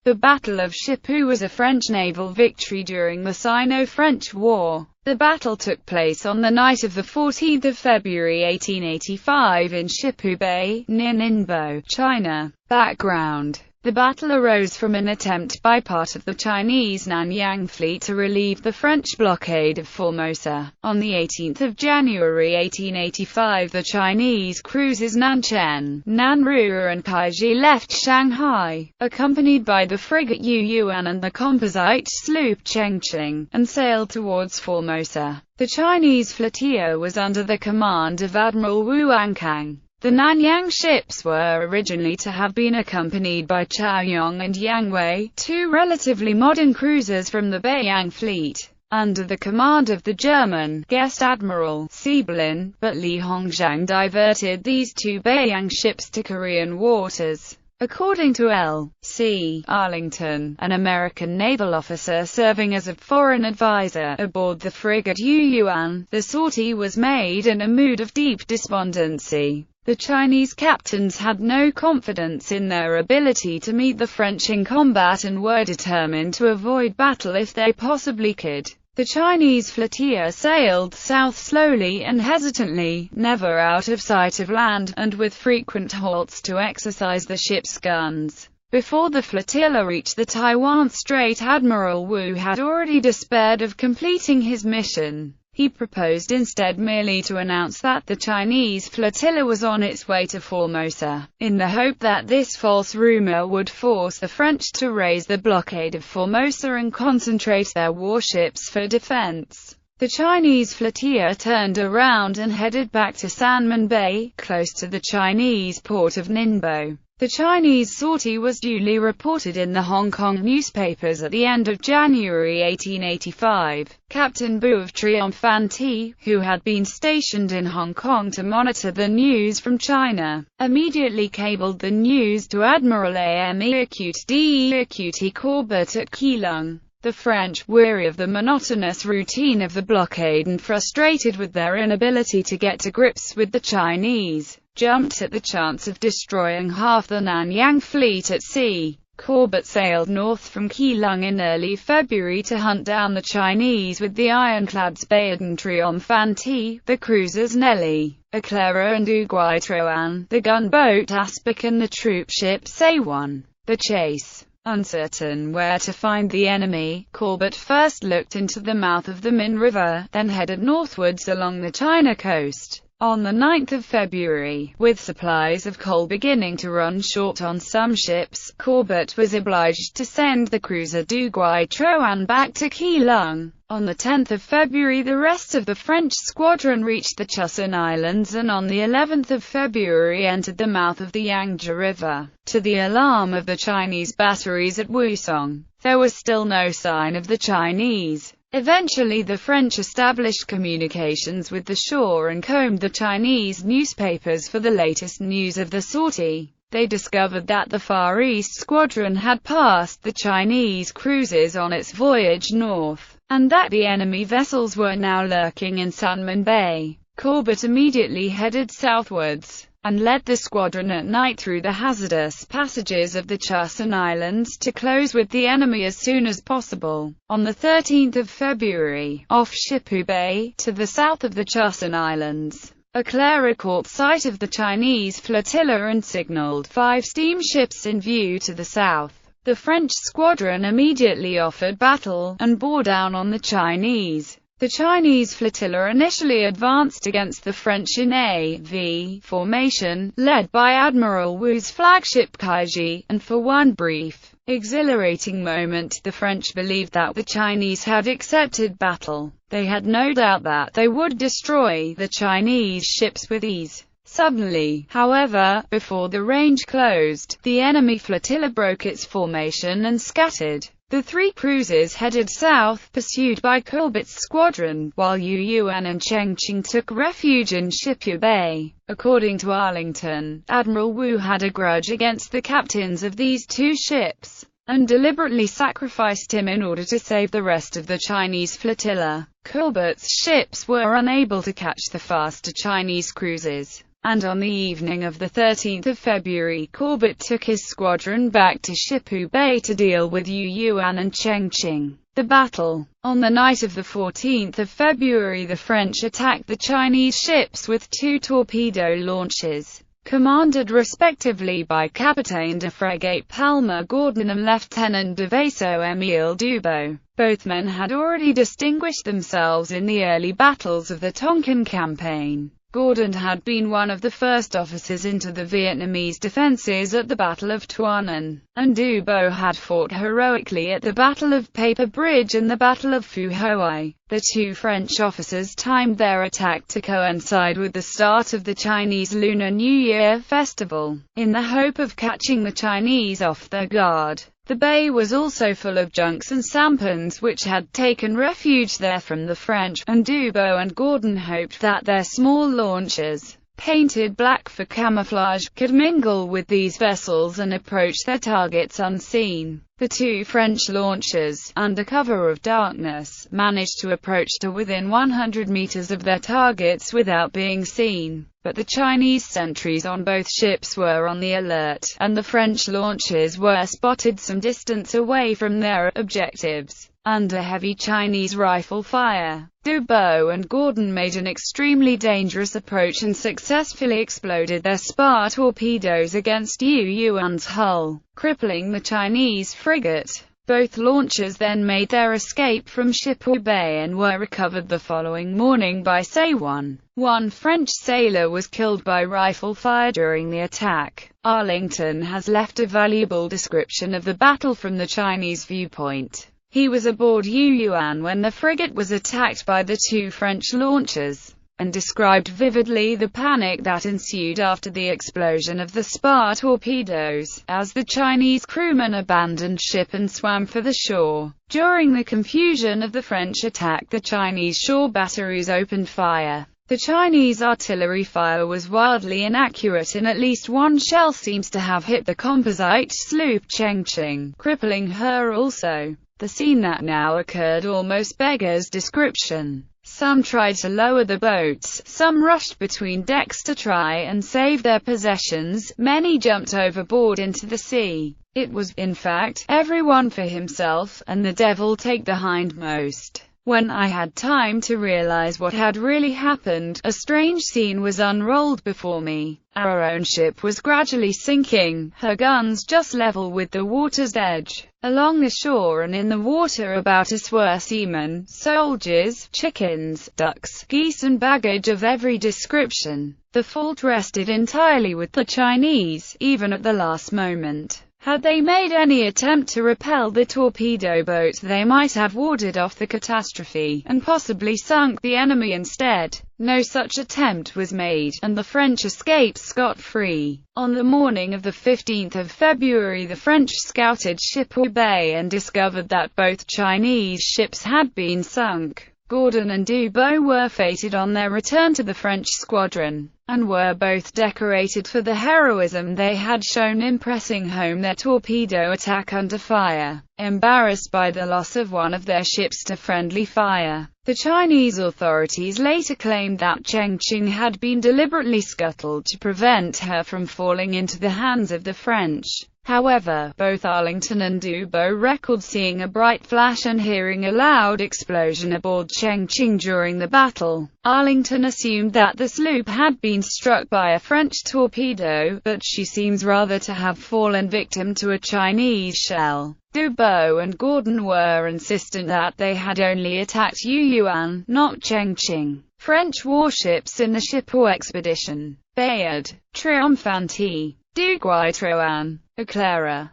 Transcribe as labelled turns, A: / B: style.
A: The Battle of Shipu was a French naval victory during the Sino-French War. The battle took place on the night of 14 February 1885 in Shipu Bay, near Ningbo, China. Background: the battle arose from an attempt by part of the Chinese Nanyang fleet to relieve the French blockade of Formosa. On 18 January 1885 the Chinese cruisers Nanchen, Nanrua and Kaiji left Shanghai, accompanied by the frigate Yu Yuan and the composite sloop Chengqing, and sailed towards Formosa. The Chinese flotilla was under the command of Admiral Wu Ankang. The Nanyang ships were originally to have been accompanied by Chaoyong and Yangwei, two relatively modern cruisers from the Beiyang fleet, under the command of the German guest admiral Siebelin, but Li Hongzhang diverted these two Beiyang ships to Korean waters. According to L.C. Arlington, an American naval officer serving as a foreign advisor aboard the frigate Yu Yuan, the sortie was made in a mood of deep despondency. The Chinese captains had no confidence in their ability to meet the French in combat and were determined to avoid battle if they possibly could. The Chinese flotilla sailed south slowly and hesitantly, never out of sight of land, and with frequent halts to exercise the ship's guns. Before the flotilla reached the Taiwan Strait, Admiral Wu had already despaired of completing his mission. He proposed instead merely to announce that the Chinese flotilla was on its way to Formosa, in the hope that this false rumor would force the French to raise the blockade of Formosa and concentrate their warships for defense. The Chinese flotilla turned around and headed back to Sanmen Bay, close to the Chinese port of Ningbo. The Chinese sortie was duly reported in the Hong Kong newspapers at the end of January 1885. Captain Bu of Triomphanthe, who had been stationed in Hong Kong to monitor the news from China, immediately cabled the news to Admiral Ame Acute de Acute Corbett at Keelung. The French, weary of the monotonous routine of the blockade and frustrated with their inability to get to grips with the Chinese, jumped at the chance of destroying half the Nanyang fleet at sea. Corbett sailed north from Keelung in early February to hunt down the Chinese with the ironclads Bayard and Triomphanthe, the cruisers Nelly, Eclair and Uguay Troan, the gunboat Aspic and the troop ship Saiwan. The chase. Uncertain where to find the enemy, Corbett first looked into the mouth of the Min River, then headed northwards along the China coast. On 9 February, with supplies of coal beginning to run short on some ships, Corbett was obliged to send the cruiser Uguay Troan back to Keelung. On 10 February the rest of the French squadron reached the Chusan Islands and on the 11th of February entered the mouth of the Yangtze River. To the alarm of the Chinese batteries at Wusong, there was still no sign of the Chinese. Eventually the French established communications with the shore and combed the Chinese newspapers for the latest news of the sortie. They discovered that the Far East Squadron had passed the Chinese cruisers on its voyage north, and that the enemy vessels were now lurking in Sanmen Bay. Corbett immediately headed southwards, and led the squadron at night through the hazardous passages of the Chusan Islands to close with the enemy as soon as possible. On 13 February, off Shipu Bay, to the south of the Chusan Islands, Eclair caught sight of the Chinese flotilla and signaled 5 steamships in view to the south. The French squadron immediately offered battle, and bore down on the Chinese. The Chinese flotilla initially advanced against the French in a V formation, led by Admiral Wu's flagship Kaiji, and for one brief, exhilarating moment, the French believed that the Chinese had accepted battle. They had no doubt that they would destroy the Chinese ships with ease. Suddenly, however, before the range closed, the enemy flotilla broke its formation and scattered. The 3 cruisers headed south, pursued by Corbett's squadron, while Yu Yuan and Chengqing took refuge in Shipu Bay. According to Arlington, Admiral Wu had a grudge against the captains of these 2 ships, and deliberately sacrificed him in order to save the rest of the Chinese flotilla. Corbett's ships were unable to catch the faster Chinese cruisers. and on the evening of the 13th of February Corbett took his squadron back to Shipu Bay to deal with Yu Yuan and Chengqing. The battle. On the night of the 14th of February the French attacked the Chinese ships with 2 torpedo launches, commanded respectively by Capitaine de Frégate Palmer Gordon and Lieutenant de Vaisseau Émile Dubois. Both men had already distinguished themselves in the early battles of the Tonkin campaign. Gordon had been one of the first officers into the Vietnamese defenses at the Battle of Thuan An, and Dubois had fought heroically at the Battle of Paper Bridge and the Battle of Phu Hoi. The 2 French officers timed their attack to coincide with the start of the Chinese Lunar New Year festival, in the hope of catching the Chinese off their guard. The bay was also full of junks and sampans which had taken refuge there from the French, and Dubois and Gordon hoped that their small launchers, painted black for camouflage, could mingle with these vessels and approach their targets unseen. The 2 French launchers, under cover of darkness, managed to approach to within 100 meters of their targets without being seen, but the Chinese sentries on both ships were on the alert, and the French launchers were spotted some distance away from their objectives. Under heavy Chinese rifle fire, Dubois and Gordon made an extremely dangerous approach and successfully exploded their spar torpedoes against Yu Yuan's hull, crippling the Chinese frigate. Both launchers then made their escape from Shipu Bay and were recovered the following morning by Saiwan. One French sailor was killed by rifle fire during the attack. Arlington has left a valuable description of the battle from the Chinese viewpoint. He was aboard Yu Yuan when the frigate was attacked by the 2 French launchers, and described vividly the panic that ensued after the explosion of the spar torpedoes, as the Chinese crewmen abandoned ship and swam for the shore. During the confusion of the French attack, the Chinese shore batteries opened fire. The Chinese artillery fire was wildly inaccurate and at least 1 shell seems to have hit the composite sloop Chengqing, crippling her also. The scene that now occurred almost beggars description. Some tried to lower the boats, some rushed between decks to try and save their possessions, many jumped overboard into the sea. It was, in fact, everyone for himself, and the devil take the hindmost. When I had time to realize what had really happened, a strange scene was unrolled before me. Our own ship was gradually sinking, her guns just level with the water's edge. Along the shore and in the water about us were seamen, soldiers, chickens, ducks, geese and baggage of every description. The fault rested entirely with the Chinese, even at the last moment. Had they made any attempt to repel the torpedo boat, they might have warded off the catastrophe, and possibly sunk the enemy instead. No such attempt was made, and the French escaped scot-free. On the morning of the 15th of February the French scouted Shipu Bay and discovered that both Chinese ships had been sunk. Gordon and Dubois were fated on their return to the French squadron, and were both decorated for the heroism they had shown in pressing home their torpedo attack under fire. Embarrassed by the loss of one of their ships to friendly fire, the Chinese authorities later claimed that Chengqing had been deliberately scuttled to prevent her from falling into the hands of the French. However, both Arlington and Dubois recalled seeing a bright flash and hearing a loud explosion aboard Chengqing during the battle. Arlington assumed that the sloop had been struck by a French torpedo, but she seems rather to have fallen victim to a Chinese shell. Dubois and Gordon were insistent that they had only attacked Yu Yuan, not Chengqing. French warships in the Shipu expedition: Bayard, Triomphante, Duguay Troan, Eclaira,